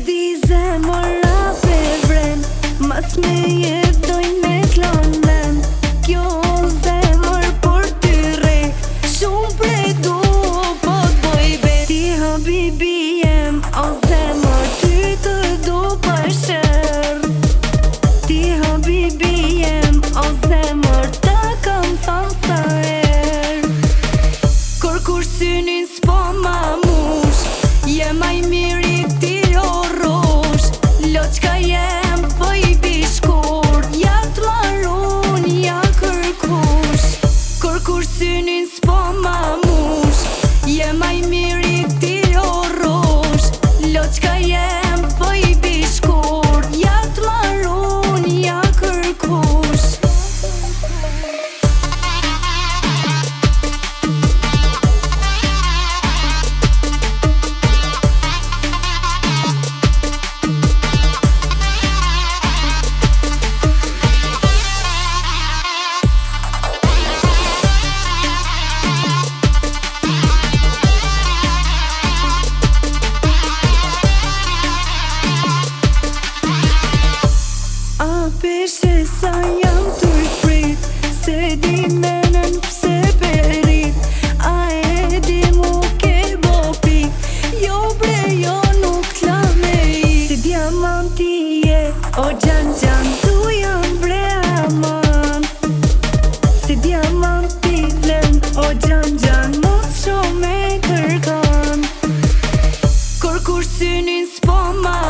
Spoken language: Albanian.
di zemëra për vren, mas me jetojnë me klonen. Kjo zemër për ty re, shumë prej du po t'boj bet. Ti habibi jem, o zemër ty të du për shër. Ti habibi jem, o zemër ta kam thanë sa er. Kur synin s'po ma mush, jem aj miri ti o rosh. Loqka jem po I bishkur, ja t'marun, ja kërkush. Kur synin s'po ma mush, jem aj miri ti o rosh. Loqka jem po I bishkur, ja t'marun, ja kërkush. Peshe sa jam t'u prit, se di menen pse perit. A e di mu ke bopi, jo bre jo nuk t'la me I. Si diamanti je, o gjan gjan, tu jam bre aman. Si diamanti len, o gjan gjan, mos shumë me kërkan. Kur synin s'po ma